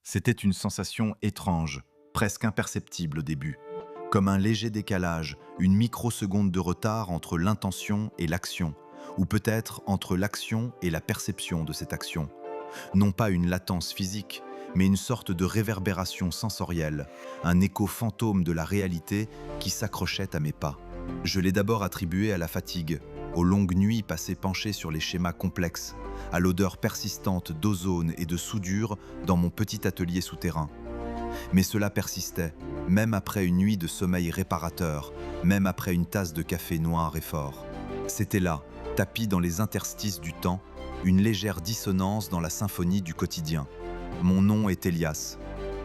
C'était une sensation étrange, presque imperceptible au début, comme un léger décalage, une microseconde de retard entre l'intention et l'action, ou peut-être entre l'action et la perception de cette action. Non pas une latence physique, mais une sorte de réverbération sensorielle, un écho fantôme de la réalité qui s'accrochait à mes pas. Je l'ai d'abord attribué à la fatigue, aux longues nuits passées penchées sur les schémas complexes, à l'odeur persistante d'ozone et de soudure dans mon petit atelier souterrain. Mais cela persistait, même après une nuit de sommeil réparateur, même après une tasse de café noir et fort. C'était là, tapis dans les interstices du temps, une légère dissonance dans la symphonie du quotidien. Mon nom est Elias,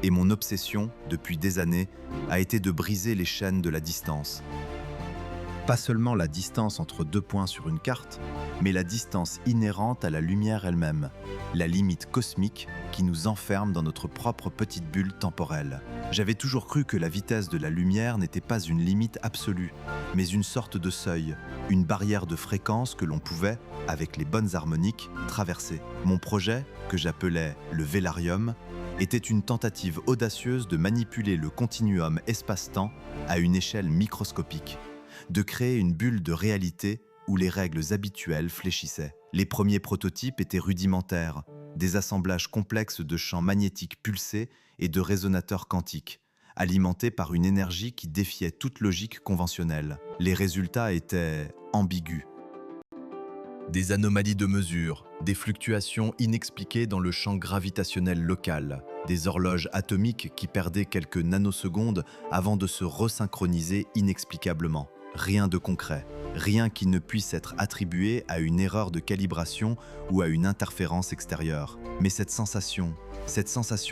et mon obsession, depuis des années, a été de briser les chaînes de la distance. Pas seulement la distance entre deux points sur une carte, mais la distance inhérente à la lumière elle-même, la limite cosmique qui nous enferme dans notre propre petite bulle temporelle. J'avais toujours cru que la vitesse de la lumière n'était pas une limite absolue, mais une sorte de seuil, une barrière de fréquence que l'on pouvait, avec les bonnes harmoniques, traverser. Mon projet, que j'appelais le Vélarium, était une tentative audacieuse de manipuler le continuum espace-temps à une échelle microscopique, de créer une bulle de réalité où les règles habituelles fléchissaient. Les premiers prototypes étaient rudimentaires, des assemblages complexes de champs magnétiques pulsés et de résonateurs quantiques, alimentés par une énergie qui défiait toute logique conventionnelle. Les résultats étaient ambigus. Des anomalies de mesure, des fluctuations inexpliquées dans le champ gravitationnel local, des horloges atomiques qui perdaient quelques nanosecondes avant de se resynchroniser inexplicablement. Rien de concret, rien qui ne puisse être attribué à une erreur de calibration ou à une interférence extérieure. Mais cette sensation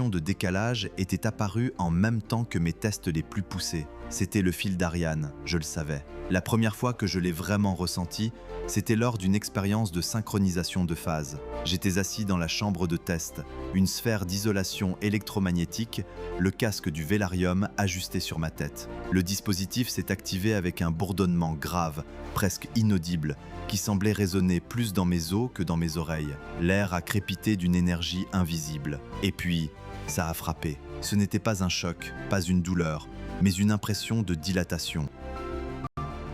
de décalage était apparue en même temps que mes tests les plus poussés. C'était le fil d'Ariane, je le savais. La première fois que je l'ai vraiment ressenti, c'était lors d'une expérience de synchronisation de phase. J'étais assis dans la chambre de test, une sphère d'isolation électromagnétique, le casque du Vélarium ajusté sur ma tête. Le dispositif s'est activé avec un bourdonnement grave, presque inaudible, qui semblait résonner plus dans mes os que dans mes oreilles. L'air a crépité d'une énergie invisible. Et puis, ça a frappé. Ce n'était pas un choc, pas une douleur, mais une impression de dilatation.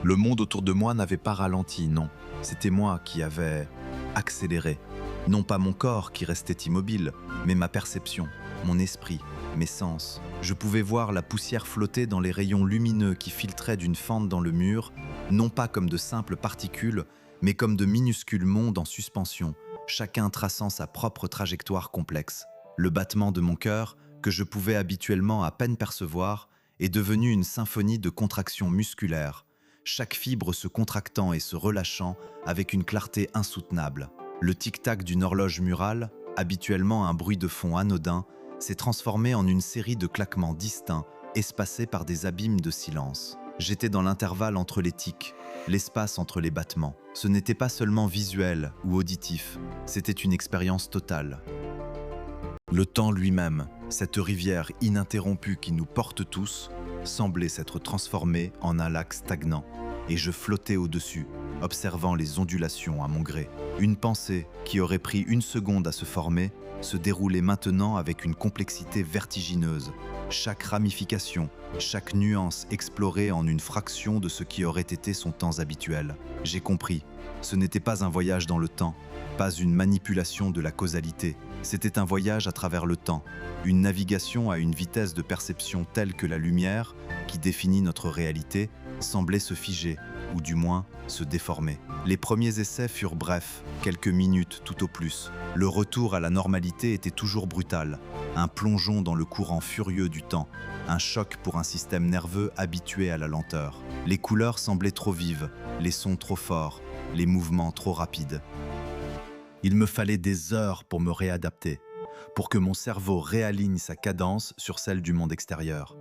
Le monde autour de moi n'avait pas ralenti, non. C'était moi qui avais accéléré. Non pas mon corps qui restait immobile, mais ma perception, mon esprit, mes sens. Je pouvais voir la poussière flotter dans les rayons lumineux qui filtraient d'une fente dans le mur, non pas comme de simples particules, mais comme de minuscules mondes en suspension, chacun traçant sa propre trajectoire complexe. Le battement de mon cœur, que je pouvais habituellement à peine percevoir, est devenu une symphonie de contractions musculaires, chaque fibre se contractant et se relâchant avec une clarté insoutenable. Le tic-tac d'une horloge murale, habituellement un bruit de fond anodin, s'est transformé en une série de claquements distincts, espacés par des abîmes de silence. J'étais dans l'intervalle entre les tics, l'espace entre les battements. Ce n'était pas seulement visuel ou auditif, c'était une expérience totale. Le temps lui-même, cette rivière ininterrompue qui nous porte tous, semblait s'être transformé en un lac stagnant, et je flottais au-dessus, observant les ondulations à mon gré. Une pensée qui aurait pris une seconde à se former se déroulait maintenant avec une complexité vertigineuse. Chaque ramification, chaque nuance explorée en une fraction de ce qui aurait été son temps habituel. J'ai compris, ce n'était pas un voyage dans le temps, pas une manipulation de la causalité. C'était un voyage à travers le temps, une navigation à une vitesse de perception telle que la lumière, qui définit notre réalité, semblait se figer, ou du moins se déformer. Les premiers essais furent brefs, quelques minutes tout au plus. Le retour à la normalité était toujours brutal, un plongeon dans le courant furieux du temps, un choc pour un système nerveux habitué à la lenteur. Les couleurs semblaient trop vives, les sons trop forts, les mouvements trop rapides. Il me fallait des heures pour me réadapter, pour que mon cerveau réaligne sa cadence sur celle du monde extérieur.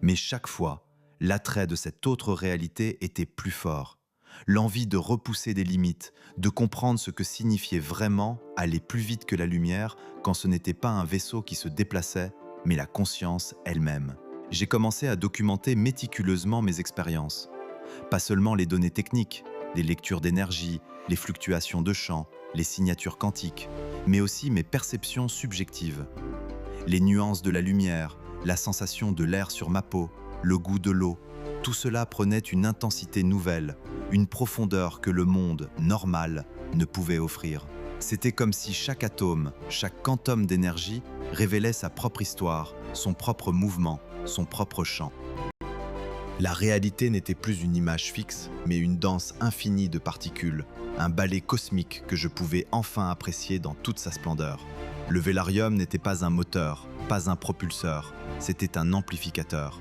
Mais chaque fois, l'attrait de cette autre réalité était plus fort. L'envie de repousser des limites, de comprendre ce que signifiait vraiment aller plus vite que la lumière quand ce n'était pas un vaisseau qui se déplaçait, mais la conscience elle-même. J'ai commencé à documenter méticuleusement mes expériences. Pas seulement les données techniques, les lectures d'énergie, les fluctuations de champ, les signatures quantiques, mais aussi mes perceptions subjectives. Les nuances de la lumière, la sensation de l'air sur ma peau, le goût de l'eau, tout cela prenait une intensité nouvelle, une profondeur que le monde, normal, ne pouvait offrir. C'était comme si chaque atome, chaque quantum d'énergie révélait sa propre histoire, son propre mouvement, son propre chant. La réalité n'était plus une image fixe, mais une danse infinie de particules, un ballet cosmique que je pouvais enfin apprécier dans toute sa splendeur. Le Vélarium n'était pas un moteur, pas un propulseur, c'était un amplificateur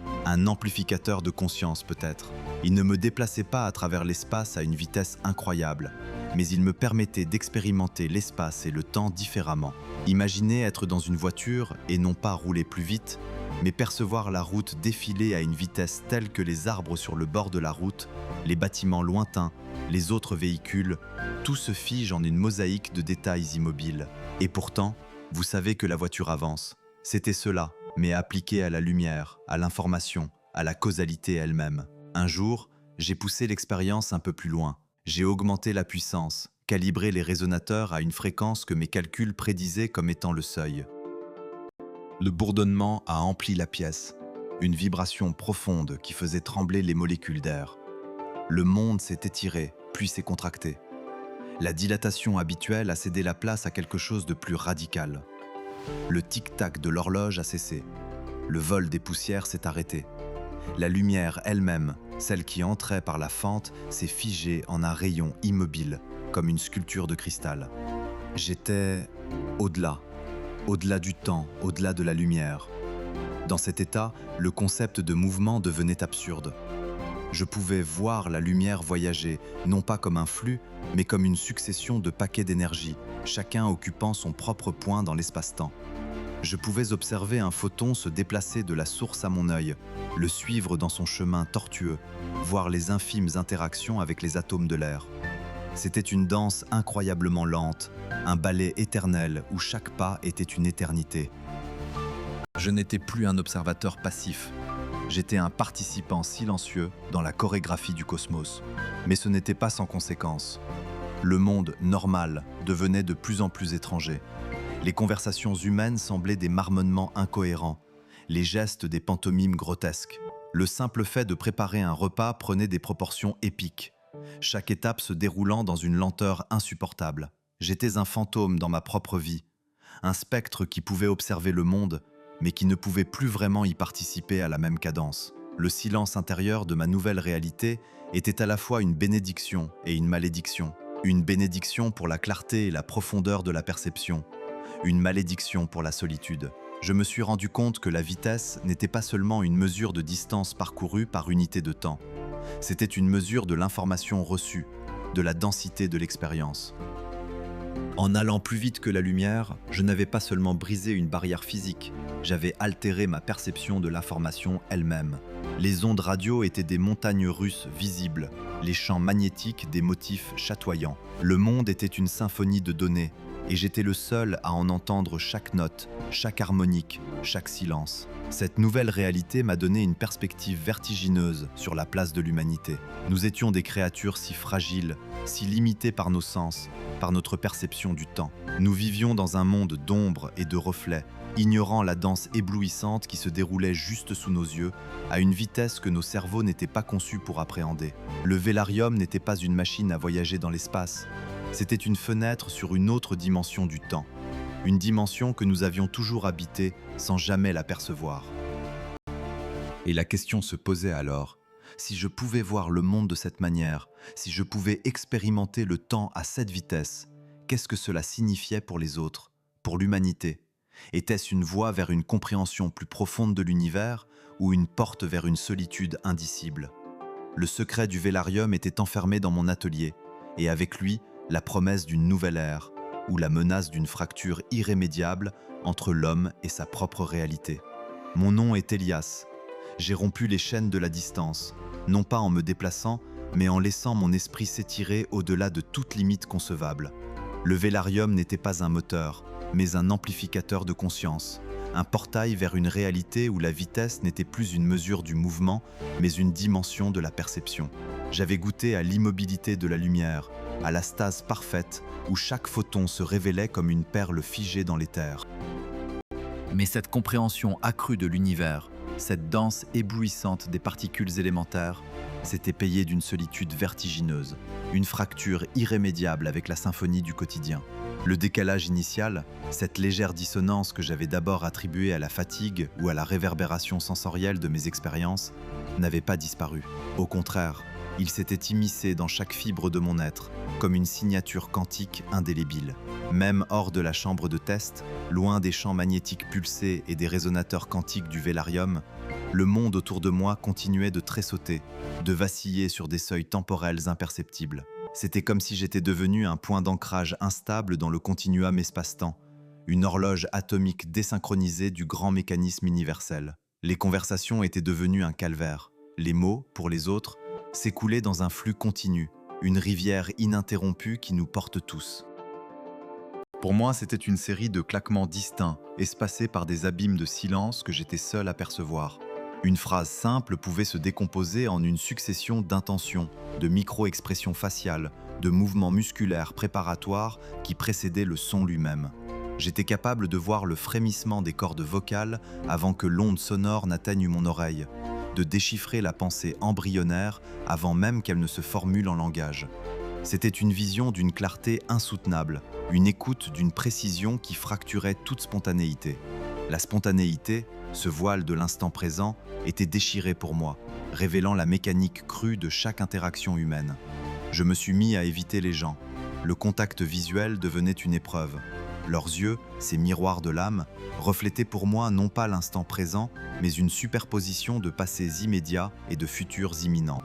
de conscience peut-être. Il ne me déplaçait pas à travers l'espace à une vitesse incroyable, mais il me permettait d'expérimenter l'espace et le temps différemment. Imaginez être dans une voiture et non pas rouler plus vite, mais percevoir la route défiler à une vitesse telle que les arbres sur le bord de la route, les bâtiments lointains, les autres véhicules, tout se fige en une mosaïque de détails immobiles. Et pourtant, vous savez que la voiture avance. C'était cela, mais appliqué à la lumière, à l'information, à la causalité elle-même. Un jour, j'ai poussé l'expérience un peu plus loin. J'ai augmenté la puissance, calibré les résonateurs à une fréquence que mes calculs prédisaient comme étant le seuil. Le bourdonnement a empli la pièce, une vibration profonde qui faisait trembler les molécules d'air. Le monde s'est étiré, puis s'est contracté. La dilatation habituelle a cédé la place à quelque chose de plus radical. Le tic-tac de l'horloge a cessé. Le vol des poussières s'est arrêté. La lumière elle-même, celle qui entrait par la fente, s'est figée en un rayon immobile, comme une sculpture de cristal. J'étais au-delà du temps, au-delà de la lumière. Dans cet état, le concept de mouvement devenait absurde. Je pouvais voir la lumière voyager, non pas comme un flux, mais comme une succession de paquets d'énergie, chacun occupant son propre point dans l'espace-temps. Je pouvais observer un photon se déplacer de la source à mon œil, le suivre dans son chemin tortueux, voir les infimes interactions avec les atomes de l'air. C'était une danse incroyablement lente, un ballet éternel où chaque pas était une éternité. Je n'étais plus un observateur passif. J'étais un participant silencieux dans la chorégraphie du cosmos. Mais ce n'était pas sans conséquence. Le monde normal devenait de plus en plus étranger. Les conversations humaines semblaient des marmonnements incohérents, les gestes des pantomimes grotesques. Le simple fait de préparer un repas prenait des proportions épiques, chaque étape se déroulant dans une lenteur insupportable. J'étais un fantôme dans ma propre vie, un spectre qui pouvait observer le monde, mais qui ne pouvait plus vraiment y participer à la même cadence. Le silence intérieur de ma nouvelle réalité était à la fois une bénédiction et une malédiction. Une bénédiction pour la clarté et la profondeur de la perception, une malédiction pour la solitude. Je me suis rendu compte que la vitesse n'était pas seulement une mesure de distance parcourue par unité de temps. C'était une mesure de l'information reçue, de la densité de l'expérience. En allant plus vite que la lumière, je n'avais pas seulement brisé une barrière physique, j'avais altéré ma perception de l'information elle-même. Les ondes radio étaient des montagnes russes visibles, les champs magnétiques des motifs chatoyants. Le monde était une symphonie de données, et j'étais le seul à en entendre chaque note, chaque harmonique, chaque silence. Cette nouvelle réalité m'a donné une perspective vertigineuse sur la place de l'humanité. Nous étions des créatures si fragiles, si limitées par nos sens, par notre perception du temps. Nous vivions dans un monde d'ombres et de reflets, ignorant la danse éblouissante qui se déroulait juste sous nos yeux, à une vitesse que nos cerveaux n'étaient pas conçus pour appréhender. Le Vélarium n'était pas une machine à voyager dans l'espace, c'était une fenêtre sur une autre dimension du temps, une dimension que nous avions toujours habitée sans jamais l'apercevoir. Et la question se posait alors, si je pouvais voir le monde de cette manière, si je pouvais expérimenter le temps à cette vitesse, qu'est-ce que cela signifiait pour les autres, pour l'humanité ? Était-ce une voie vers une compréhension plus profonde de l'univers ou une porte vers une solitude indicible ? Le secret du Vélarium était enfermé dans mon atelier, et avec lui, la promesse d'une nouvelle ère, ou la menace d'une fracture irrémédiable entre l'homme et sa propre réalité. Mon nom est Elias. J'ai rompu les chaînes de la distance, non pas en me déplaçant, mais en laissant mon esprit s'étirer au-delà de toute limite concevable. Le Vélarium n'était pas un moteur, mais un amplificateur de conscience, un portail vers une réalité où la vitesse n'était plus une mesure du mouvement, mais une dimension de la perception. J'avais goûté à l'immobilité de la lumière, à la stase parfaite où chaque photon se révélait comme une perle figée dans l'éther. Mais cette compréhension accrue de l'univers, cette danse éblouissante des particules élémentaires, s'était payée d'une solitude vertigineuse, une fracture irrémédiable avec la symphonie du quotidien. Le décalage initial, cette légère dissonance que j'avais d'abord attribuée à la fatigue ou à la réverbération sensorielle de mes expériences, n'avait pas disparu. Au contraire, il s'était immiscé dans chaque fibre de mon être, comme une signature quantique indélébile. Même hors de la chambre de test, loin des champs magnétiques pulsés et des résonateurs quantiques du vélarium, le monde autour de moi continuait de tressauter, de vaciller sur des seuils temporels imperceptibles. C'était comme si j'étais devenu un point d'ancrage instable dans le continuum espace-temps, une horloge atomique désynchronisée du grand mécanisme universel. Les conversations étaient devenues un calvaire. Les mots, pour les autres, s'écoulaient dans un flux continu, une rivière ininterrompue qui nous porte tous. Pour moi, c'était une série de claquements distincts, espacés par des abîmes de silence que j'étais seul à percevoir. Une phrase simple pouvait se décomposer en une succession d'intentions, de micro-expressions faciales, de mouvements musculaires préparatoires qui précédaient le son lui-même. J'étais capable de voir le frémissement des cordes vocales avant que l'onde sonore n'atteigne mon oreille, de déchiffrer la pensée embryonnaire avant même qu'elle ne se formule en langage. C'était une vision d'une clarté insoutenable, une écoute d'une précision qui fracturait toute spontanéité. La spontanéité, ce voile de l'instant présent, était déchiré pour moi, révélant la mécanique crue de chaque interaction humaine. Je me suis mis à éviter les gens. Le contact visuel devenait une épreuve. Leurs yeux, ces miroirs de l'âme, reflétaient pour moi non pas l'instant présent, mais une superposition de passés immédiats et de futurs imminents.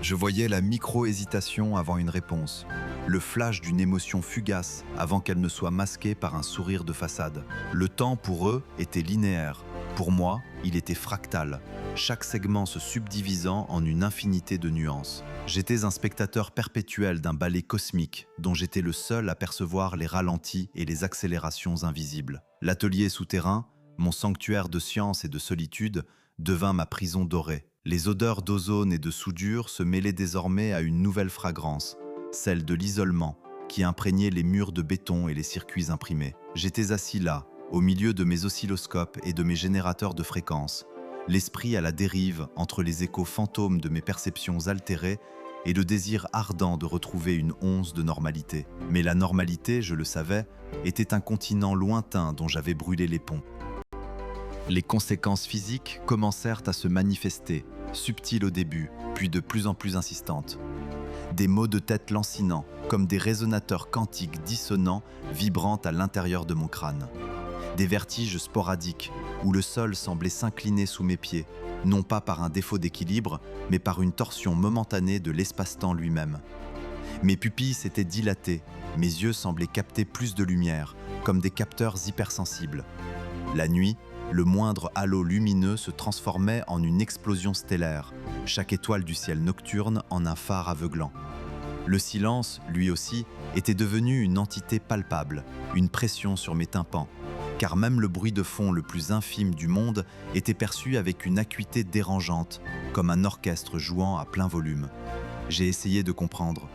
Je voyais la micro-hésitation avant une réponse, le flash d'une émotion fugace avant qu'elle ne soit masquée par un sourire de façade. Le temps pour eux était linéaire, pour moi, il était fractal, chaque segment se subdivisant en une infinité de nuances. J'étais un spectateur perpétuel d'un ballet cosmique dont j'étais le seul à percevoir les ralentis et les accélérations invisibles. L'atelier souterrain, mon sanctuaire de science et de solitude, devint ma prison dorée. Les odeurs d'ozone et de soudure se mêlaient désormais à une nouvelle fragrance, celle de l'isolement, qui imprégnait les murs de béton et les circuits imprimés. J'étais assis là, au milieu de mes oscilloscopes et de mes générateurs de fréquences, l'esprit à la dérive entre les échos fantômes de mes perceptions altérées et le désir ardent de retrouver une once de normalité. Mais la normalité, je le savais, était un continent lointain dont j'avais brûlé les ponts. Les conséquences physiques commencèrent à se manifester, subtiles au début, puis de plus en plus insistantes. Des maux de tête lancinants, comme des résonateurs quantiques dissonants vibrant à l'intérieur de mon crâne. Des vertiges sporadiques, où le sol semblait s'incliner sous mes pieds, non pas par un défaut d'équilibre, mais par une torsion momentanée de l'espace-temps lui-même. Mes pupilles s'étaient dilatées, mes yeux semblaient capter plus de lumière, comme des capteurs hypersensibles. La nuit, le moindre halo lumineux se transformait en une explosion stellaire, chaque étoile du ciel nocturne en un phare aveuglant. Le silence, lui aussi, était devenu une entité palpable, une pression sur mes tympans, car même le bruit de fond le plus infime du monde était perçu avec une acuité dérangeante, comme un orchestre jouant à plein volume. J'ai essayé de comprendre.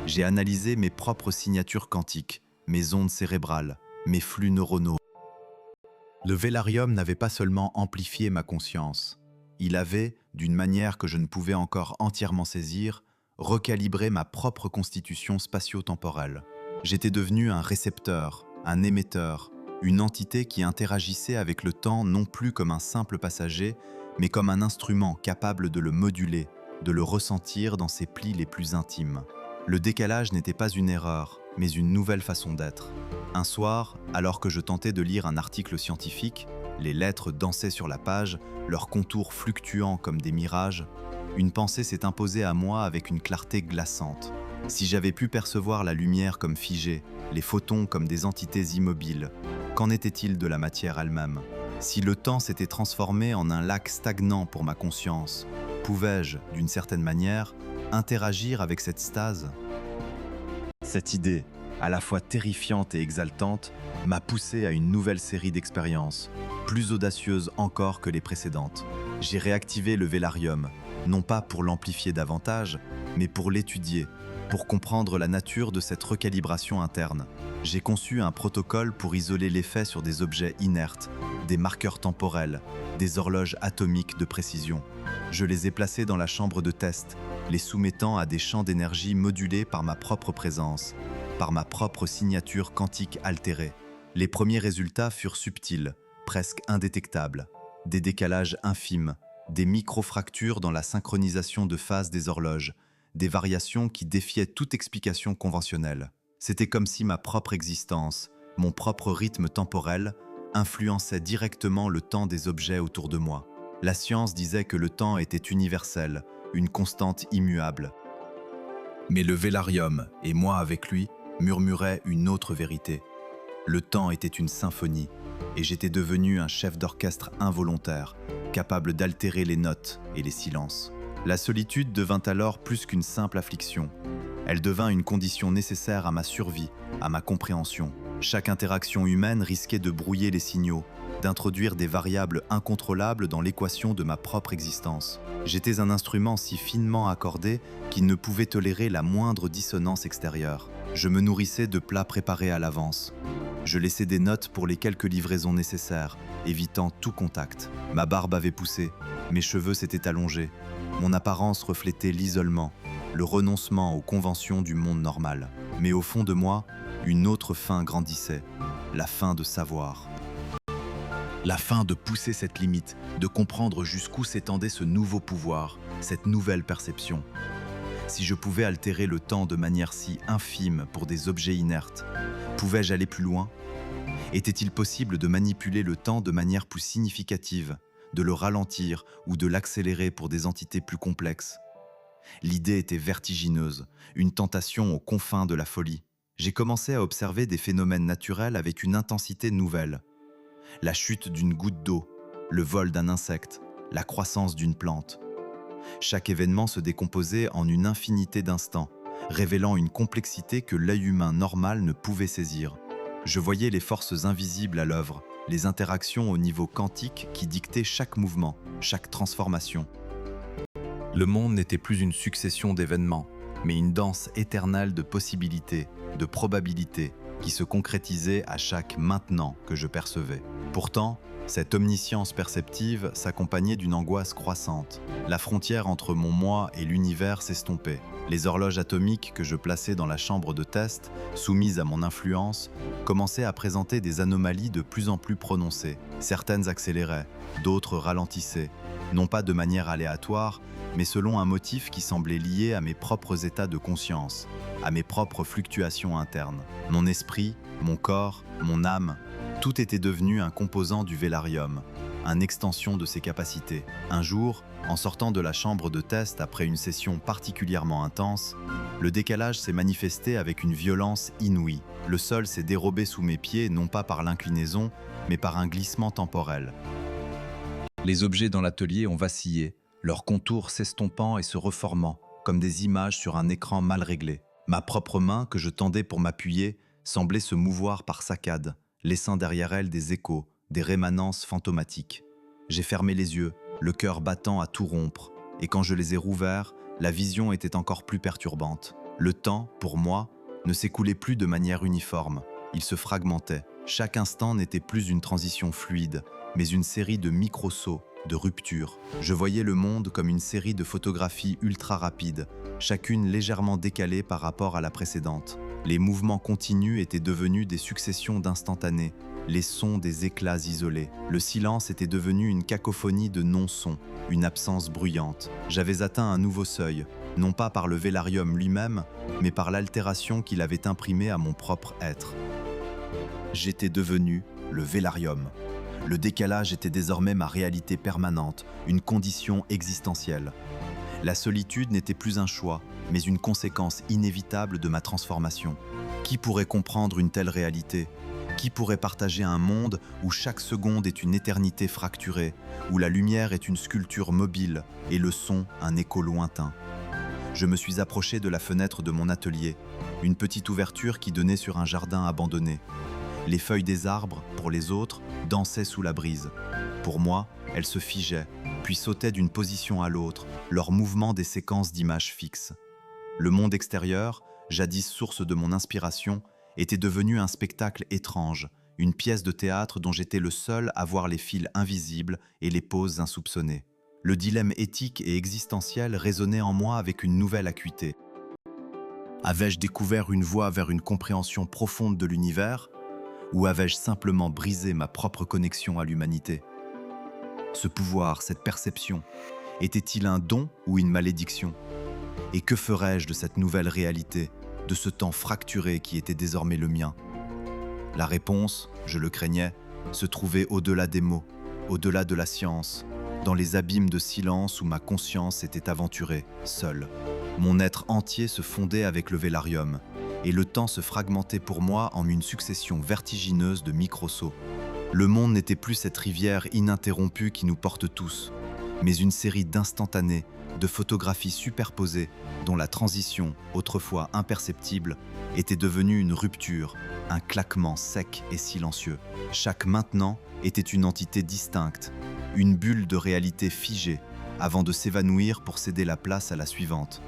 J'ai analysé mes propres signatures quantiques, mes ondes cérébrales, mes flux neuronaux. Le vélarium n'avait pas seulement amplifié ma conscience, il avait, d'une manière que je ne pouvais encore entièrement saisir, recalibré ma propre constitution spatio-temporelle. J'étais devenu un récepteur, un émetteur, une entité qui interagissait avec le temps non plus comme un simple passager, mais comme un instrument capable de le moduler, de le ressentir dans ses plis les plus intimes. Le décalage n'était pas une erreur, mais une nouvelle façon d'être. Un soir, alors que je tentais de lire un article scientifique, les lettres dansaient sur la page, leurs contours fluctuants comme des mirages, une pensée s'est imposée à moi avec une clarté glaçante. Si j'avais pu percevoir la lumière comme figée, les photons comme des entités immobiles, qu'en était-il de la matière elle-même? Si le temps s'était transformé en un lac stagnant pour ma conscience, pouvais-je, d'une certaine manière, interagir avec cette stase? Cette idée, à la fois terrifiante et exaltante, m'a poussé à une nouvelle série d'expériences, plus audacieuses encore que les précédentes. J'ai réactivé le vélarium, non pas pour l'amplifier davantage, mais pour l'étudier, Pour comprendre la nature de cette recalibration interne, j'ai conçu un protocole pour isoler l'effet sur des objets inertes, des marqueurs temporels, des horloges atomiques de précision. Je les ai placés dans la chambre de test, les soumettant à des champs d'énergie modulés par ma propre présence, par ma propre signature quantique altérée. Les premiers résultats furent subtils, presque indétectables. Des décalages infimes, des micro-fractures dans la synchronisation de phase des horloges, des variations qui défiaient toute explication conventionnelle. C'était comme si ma propre existence, mon propre rythme temporel, influençait directement le temps des objets autour de moi. La science disait que le temps était universel, une constante immuable. Mais le Vélarium, et moi avec lui, murmuraient une autre vérité. Le temps était une symphonie, et j'étais devenu un chef d'orchestre involontaire, capable d'altérer les notes et les silences. La solitude devint alors plus qu'une simple affliction. Elle devint une condition nécessaire à ma survie, à ma compréhension. Chaque interaction humaine risquait de brouiller les signaux, d'introduire des variables incontrôlables dans l'équation de ma propre existence. J'étais un instrument si finement accordé qu'il ne pouvait tolérer la moindre dissonance extérieure. Je me nourrissais de plats préparés à l'avance. Je laissais des notes pour les quelques livraisons nécessaires, évitant tout contact. Ma barbe avait poussé, mes cheveux s'étaient allongés. Mon apparence reflétait l'isolement, le renoncement aux conventions du monde normal. Mais au fond de moi, une autre faim grandissait, la faim de savoir. La faim de pousser cette limite, de comprendre jusqu'où s'étendait ce nouveau pouvoir, cette nouvelle perception. Si je pouvais altérer le temps de manière si infime pour des objets inertes, pouvais-je aller plus loin? Était-il possible de manipuler le temps de manière plus significative, de le ralentir ou de l'accélérer pour des entités plus complexes? L'idée était vertigineuse, une tentation aux confins de la folie. J'ai commencé à observer des phénomènes naturels avec une intensité nouvelle. La chute d'une goutte d'eau, le vol d'un insecte, la croissance d'une plante. Chaque événement se décomposait en une infinité d'instants, révélant une complexité que l'œil humain normal ne pouvait saisir. Je voyais les forces invisibles à l'œuvre, les interactions au niveau quantique qui dictaient chaque mouvement, chaque transformation. Le monde n'était plus une succession d'événements, mais une danse éternelle de possibilités, de probabilités, qui se concrétisait à chaque maintenant que je percevais. Pourtant, cette omniscience perceptive s'accompagnait d'une angoisse croissante. La frontière entre mon moi et l'univers s'estompait. Les horloges atomiques que je plaçais dans la chambre de test, soumises à mon influence, commençaient à présenter des anomalies de plus en plus prononcées. Certaines accéléraient, d'autres ralentissaient, non pas de manière aléatoire, mais selon un motif qui semblait lié à mes propres états de conscience, à mes propres fluctuations internes. Mon esprit, mon corps, mon âme, tout était devenu un composant du Vélarium, une extension de ses capacités. Un jour, en sortant de la chambre de test après une session particulièrement intense, le décalage s'est manifesté avec une violence inouïe. Le sol s'est dérobé sous mes pieds non pas par l'inclinaison, mais par un glissement temporel. Les objets dans l'atelier ont vacillé, leurs contours s'estompant et se reformant, comme des images sur un écran mal réglé. Ma propre main, que je tendais pour m'appuyer, semblait se mouvoir par saccades, laissant derrière elle des échos, des rémanences fantomatiques. J'ai fermé les yeux, le cœur battant à tout rompre, et quand je les ai rouverts, la vision était encore plus perturbante. Le temps, pour moi, ne s'écoulait plus de manière uniforme, il se fragmentait. Chaque instant n'était plus une transition fluide, mais une série de micro-sauts, de ruptures. Je voyais le monde comme une série de photographies ultra rapides, chacune légèrement décalée par rapport à la précédente. Les mouvements continus étaient devenus des successions d'instantanés, les sons des éclats isolés. Le silence était devenu une cacophonie de non-sons, une absence bruyante. J'avais atteint un nouveau seuil, non pas par le Vélarium lui-même, mais par l'altération qu'il avait imprimée à mon propre être. J'étais devenu le Vélarium. Le décalage était désormais ma réalité permanente, une condition existentielle. La solitude n'était plus un choix, mais une conséquence inévitable de ma transformation. Qui pourrait comprendre une telle réalité ? Qui pourrait partager un monde où chaque seconde est une éternité fracturée, où la lumière est une sculpture mobile et le son un écho lointain ? Je me suis approché de la fenêtre de mon atelier, une petite ouverture qui donnait sur un jardin abandonné. Les feuilles des arbres, pour les autres, dansaient sous la brise. Pour moi, elles se figeaient, puis sautaient d'une position à l'autre, leur mouvement des séquences d'images fixes. Le monde extérieur, jadis source de mon inspiration, était devenu un spectacle étrange, une pièce de théâtre dont j'étais le seul à voir les fils invisibles et les poses insoupçonnées. Le dilemme éthique et existentiel résonnait en moi avec une nouvelle acuité. Avais-je découvert une voie vers une compréhension profonde de l'univers, ou avais-je simplement brisé ma propre connexion à l'humanité? Ce pouvoir, cette perception, était-il un don ou une malédiction? Et que ferais-je de cette nouvelle réalité, de ce temps fracturé qui était désormais le mien? La réponse, je le craignais, se trouvait au-delà des mots, au-delà de la science, dans les abîmes de silence où ma conscience s'était aventurée, seule. Mon être entier se fondait avec le vélarium, et le temps se fragmentait pour moi en une succession vertigineuse de microsauts. Le monde n'était plus cette rivière ininterrompue qui nous porte tous, mais une série d'instantanés, de photographies superposées, dont la transition, autrefois imperceptible, était devenue une rupture, un claquement sec et silencieux. Chaque maintenant était une entité distincte, une bulle de réalité figée, avant de s'évanouir pour céder la place à la suivante.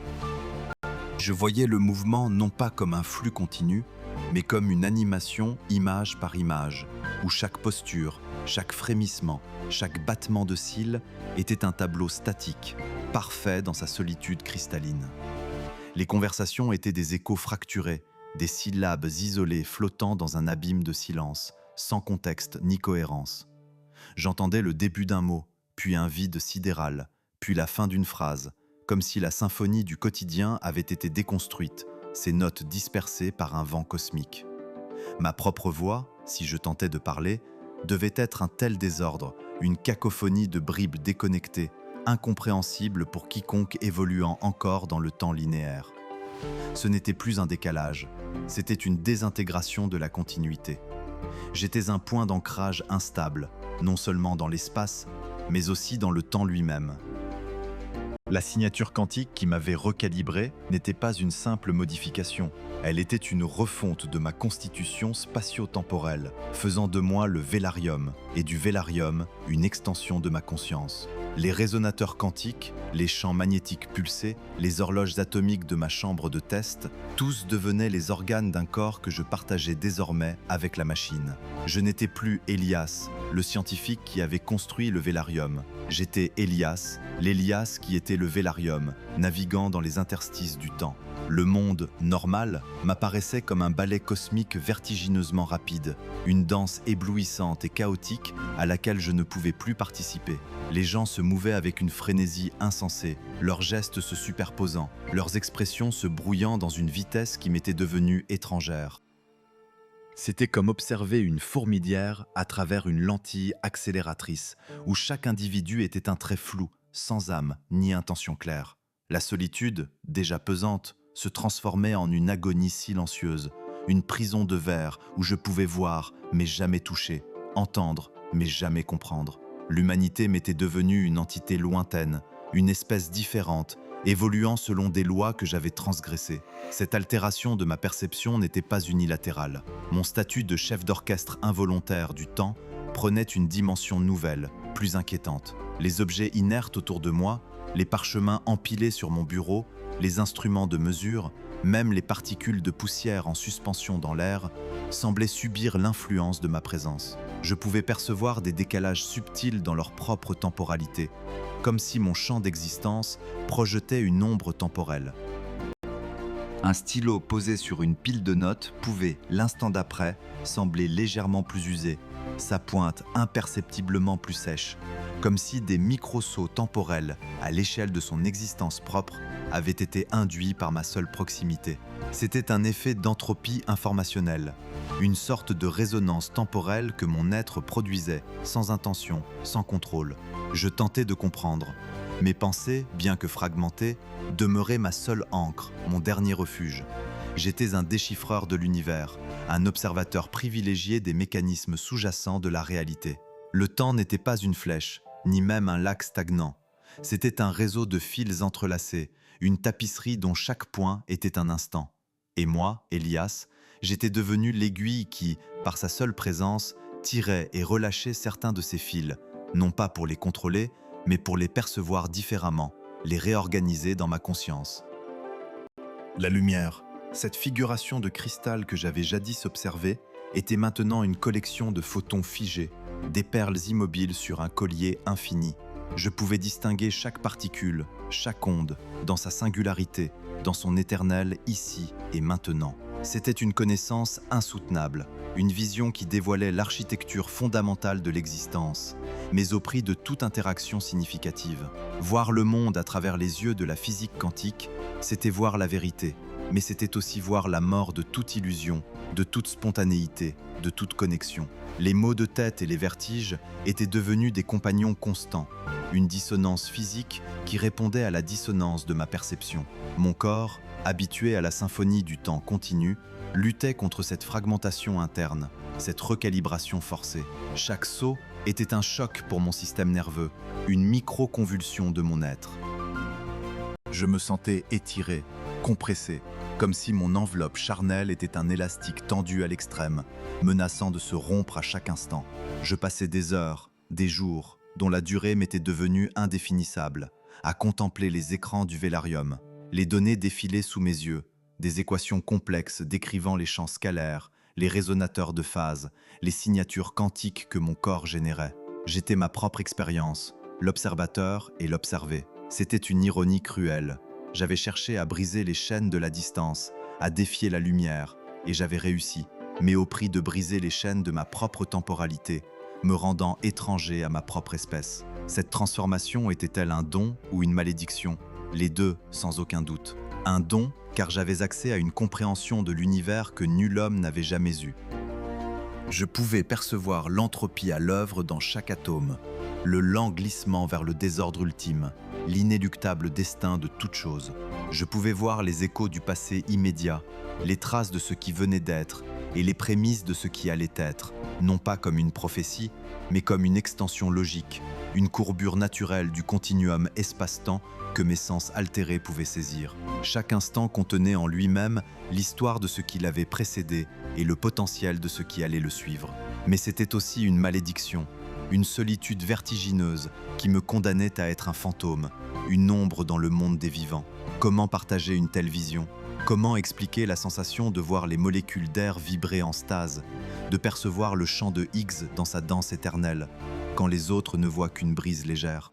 Je voyais le mouvement non pas comme un flux continu, mais comme une animation image par image, où chaque posture, chaque frémissement, chaque battement de cils était un tableau statique, parfait dans sa solitude cristalline. Les conversations étaient des échos fracturés, des syllabes isolées flottant dans un abîme de silence, sans contexte ni cohérence. J'entendais le début d'un mot, puis un vide sidéral, puis la fin d'une phrase, comme si la symphonie du quotidien avait été déconstruite, ses notes dispersées par un vent cosmique. Ma propre voix, si je tentais de parler, devait être un tel désordre, une cacophonie de bribes déconnectées, incompréhensible pour quiconque évoluant encore dans le temps linéaire. Ce n'était plus un décalage, c'était une désintégration de la continuité. J'étais un point d'ancrage instable, non seulement dans l'espace, mais aussi dans le temps lui-même. La signature quantique qui m'avait recalibré n'était pas une simple modification, elle était une refonte de ma constitution spatio-temporelle, faisant de moi le vélarium, et du vélarium, une extension de ma conscience. Les résonateurs quantiques, les champs magnétiques pulsés, les horloges atomiques de ma chambre de test, tous devenaient les organes d'un corps que je partageais désormais avec la machine. Je n'étais plus Elias, le scientifique qui avait construit le vélarium. J'étais Elias, l'Elias qui était le vélarium, naviguant dans les interstices du temps. Le monde normal m'apparaissait comme un ballet cosmique vertigineusement rapide, une danse éblouissante et chaotique à laquelle je ne pouvais plus participer. Les gens se mouvaient avec une frénésie insensée, leurs gestes se superposant, leurs expressions se brouillant dans une vitesse qui m'était devenue étrangère. C'était comme observer une fourmilière à travers une lentille accélératrice, où chaque individu était un trait flou, sans âme ni intention claire. La solitude, déjà pesante, se transformait en une agonie silencieuse, une prison de verre où je pouvais voir mais jamais toucher, entendre mais jamais comprendre. L'humanité m'était devenue une entité lointaine, une espèce différente, évoluant selon des lois que j'avais transgressées. Cette altération de ma perception n'était pas unilatérale. Mon statut de chef d'orchestre involontaire du temps prenait une dimension nouvelle, plus inquiétante. Les objets inertes autour de moi, les parchemins empilés sur mon bureau, les instruments de mesure, même les particules de poussière en suspension dans l'air, semblaient subir l'influence de ma présence. Je pouvais percevoir des décalages subtils dans leur propre temporalité, comme si mon champ d'existence projetait une ombre temporelle. Un stylo posé sur une pile de notes pouvait, l'instant d'après, sembler légèrement plus usé, sa pointe imperceptiblement plus sèche, comme si des microsauts temporels, à l'échelle de son existence propre, avaient été induits par ma seule proximité. C'était un effet d'entropie informationnelle, une sorte de résonance temporelle que mon être produisait, sans intention, sans contrôle. Je tentais de comprendre. Mes pensées, bien que fragmentées, demeuraient ma seule ancre, mon dernier refuge. J'étais un déchiffreur de l'univers, un observateur privilégié des mécanismes sous-jacents de la réalité. Le temps n'était pas une flèche, ni même un lac stagnant. C'était un réseau de fils entrelacés, une tapisserie dont chaque point était un instant. Et moi, Elias, j'étais devenu l'aiguille qui, par sa seule présence, tirait et relâchait certains de ces fils, non pas pour les contrôler, mais pour les percevoir différemment, les réorganiser dans ma conscience. La lumière, cette figuration de cristal que j'avais jadis observée, était maintenant une collection de photons figés, des perles immobiles sur un collier infini. Je pouvais distinguer chaque particule, chaque onde, dans sa singularité, dans son éternel ici et maintenant. C'était une connaissance insoutenable, une vision qui dévoilait l'architecture fondamentale de l'existence, mais au prix de toute interaction significative. Voir le monde à travers les yeux de la physique quantique, c'était voir la vérité, mais c'était aussi voir la mort de toute illusion, de toute spontanéité, de toute connexion. Les maux de tête et les vertiges étaient devenus des compagnons constants, une dissonance physique qui répondait à la dissonance de ma perception. Mon corps, habitué à la symphonie du temps continu, luttait contre cette fragmentation interne, cette recalibration forcée. Chaque saut était un choc pour mon système nerveux, une micro-convulsion de mon être. Je me sentais étiré, compressé, comme si mon enveloppe charnelle était un élastique tendu à l'extrême, menaçant de se rompre à chaque instant. Je passais des heures, des jours, dont la durée m'était devenue indéfinissable, à contempler les écrans du vélarium. Les données défilaient sous mes yeux, des équations complexes décrivant les champs scalaires, les résonateurs de phase, les signatures quantiques que mon corps générait. J'étais ma propre expérience, l'observateur et l'observé. C'était une ironie cruelle. J'avais cherché à briser les chaînes de la distance, à défier la lumière, et j'avais réussi, mais au prix de briser les chaînes de ma propre temporalité, me rendant étranger à ma propre espèce. Cette transformation était-elle un don ou une malédiction? Les deux, sans aucun doute. Un don, car j'avais accès à une compréhension de l'univers que nul homme n'avait jamais eue. Je pouvais percevoir l'entropie à l'œuvre dans chaque atome, le lent glissement vers le désordre ultime, l'inéluctable destin de toute chose. Je pouvais voir les échos du passé immédiat, les traces de ce qui venait d'être et les prémices de ce qui allait être, non pas comme une prophétie, mais comme une extension logique, une courbure naturelle du continuum espace-temps que mes sens altérés pouvaient saisir. Chaque instant contenait en lui-même l'histoire de ce qui l'avait précédé et le potentiel de ce qui allait le suivre. Mais c'était aussi une malédiction, une solitude vertigineuse qui me condamnait à être un fantôme, une ombre dans le monde des vivants. Comment partager une telle vision? Comment expliquer la sensation de voir les molécules d'air vibrer en stase, de percevoir le chant de Higgs dans sa danse éternelle, quand les autres ne voient qu'une brise légère?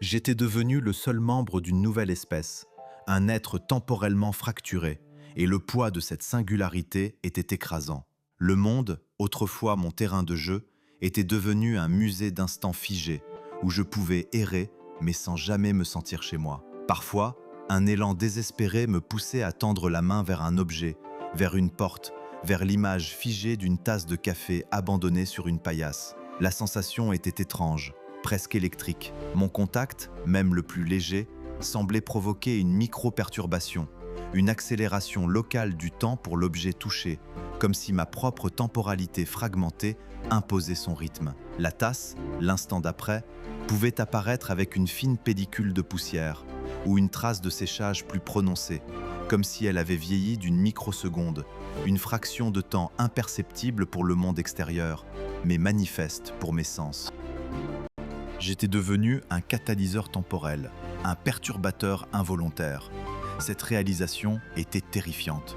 J'étais devenu le seul membre d'une nouvelle espèce, un être temporellement fracturé, et le poids de cette singularité était écrasant. Le monde, autrefois mon terrain de jeu, était devenu un musée d'instants figés, où je pouvais errer, mais sans jamais me sentir chez moi. Parfois, un élan désespéré me poussait à tendre la main vers un objet, vers une porte, vers l'image figée d'une tasse de café abandonnée sur une paillasse. La sensation était étrange, presque électrique. Mon contact, même le plus léger, semblait provoquer une micro-perturbation, une accélération locale du temps pour l'objet touché, comme si ma propre temporalité fragmentée imposait son rythme. La tasse, l'instant d'après, pouvait apparaître avec une fine pellicule de poussière ou une trace de séchage plus prononcée, comme si elle avait vieilli d'une microseconde, une fraction de temps imperceptible pour le monde extérieur, mais manifeste pour mes sens. J'étais devenu un catalyseur temporel, un perturbateur involontaire. Cette réalisation était terrifiante.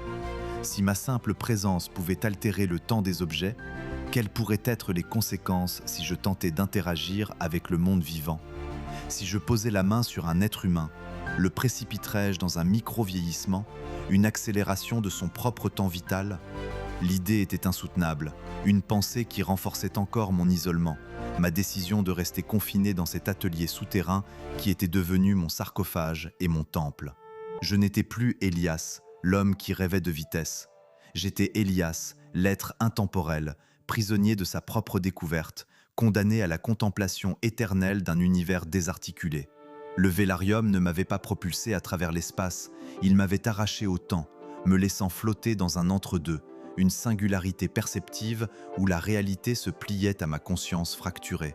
Si ma simple présence pouvait altérer le temps des objets, quelles pourraient être les conséquences si je tentais d'interagir avec le monde vivant? Si je posais la main sur un être humain, le précipiterais-je dans un micro-vieillissement, une accélération de son propre temps vital? L'idée était insoutenable, une pensée qui renforçait encore mon isolement, ma décision de rester confiné dans cet atelier souterrain qui était devenu mon sarcophage et mon temple. Je n'étais plus Elias, l'homme qui rêvait de vitesse. J'étais Elias, l'être intemporel, prisonnier de sa propre découverte, condamné à la contemplation éternelle d'un univers désarticulé. Le vélarium ne m'avait pas propulsé à travers l'espace, il m'avait arraché au temps, me laissant flotter dans un entre-deux, une singularité perceptive où la réalité se pliait à ma conscience fracturée.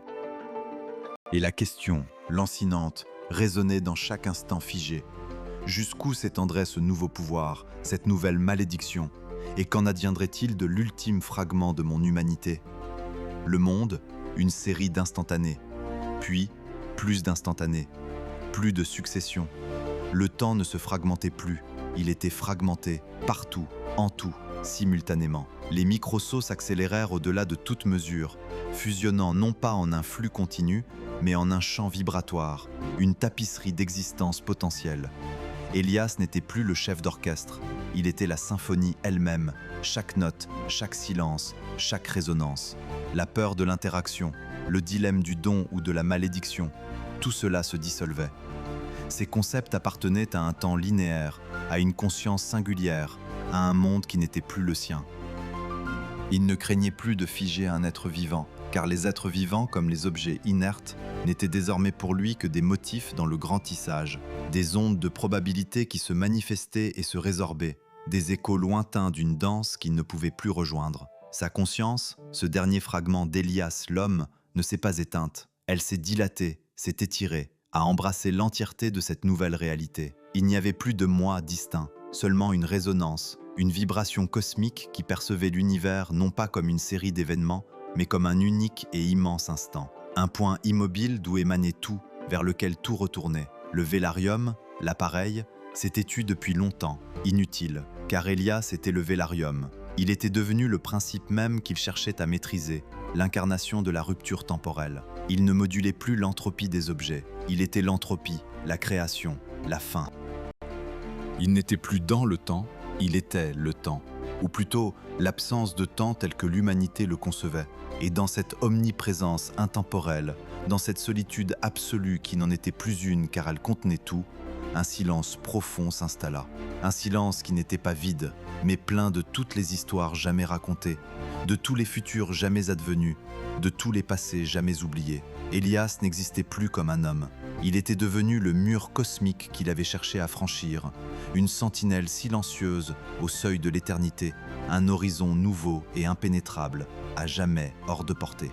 Et la question, lancinante, résonnait dans chaque instant figé. Jusqu'où s'étendrait ce nouveau pouvoir, cette nouvelle malédiction? Et qu'en adviendrait-il de l'ultime fragment de mon humanité? Le monde, une série d'instantanés, puis plus d'instantanés, plus de succession. Le temps ne se fragmentait plus, il était fragmenté, partout, en tout, simultanément. Les microsauts s'accélérèrent au-delà de toute mesure, fusionnant non pas en un flux continu, mais en un champ vibratoire, une tapisserie d'existence potentielle. Elias n'était plus le chef d'orchestre, il était la symphonie elle-même, chaque note, chaque silence, chaque résonance. La peur de l'interaction, le dilemme du don ou de la malédiction, tout cela se dissolvait. Ces concepts appartenaient à un temps linéaire, à une conscience singulière, à un monde qui n'était plus le sien. Il ne craignait plus de figer un être vivant, car les êtres vivants, comme les objets inertes, n'étaient désormais pour lui que des motifs dans le grand tissage, des ondes de probabilité qui se manifestaient et se résorbaient, des échos lointains d'une danse qu'il ne pouvait plus rejoindre. Sa conscience, ce dernier fragment d'Elias l'homme, ne s'est pas éteinte. Elle s'est dilatée, s'est étirée, a embrassé l'entièreté de cette nouvelle réalité. Il n'y avait plus de moi distinct, seulement une résonance, une vibration cosmique qui percevait l'univers non pas comme une série d'événements, mais comme un unique et immense instant. Un point immobile d'où émanait tout, vers lequel tout retournait. Le vélarium, l'appareil, s'était tu depuis longtemps, inutile, car Elias était le vélarium. Il était devenu le principe même qu'il cherchait à maîtriser, l'incarnation de la rupture temporelle. Il ne modulait plus l'entropie des objets, il était l'entropie, la création, la fin. Il n'était plus dans le temps, il était le temps, ou plutôt l'absence de temps tel que l'humanité le concevait. Et dans cette omniprésence intemporelle, dans cette solitude absolue qui n'en était plus une car elle contenait tout, un silence profond s'installa. Un silence qui n'était pas vide, mais plein de toutes les histoires jamais racontées, de tous les futurs jamais advenus, de tous les passés jamais oubliés. Elias n'existait plus comme un homme. Il était devenu le mur cosmique qu'il avait cherché à franchir, une sentinelle silencieuse au seuil de l'éternité, un horizon nouveau et impénétrable, à jamais hors de portée.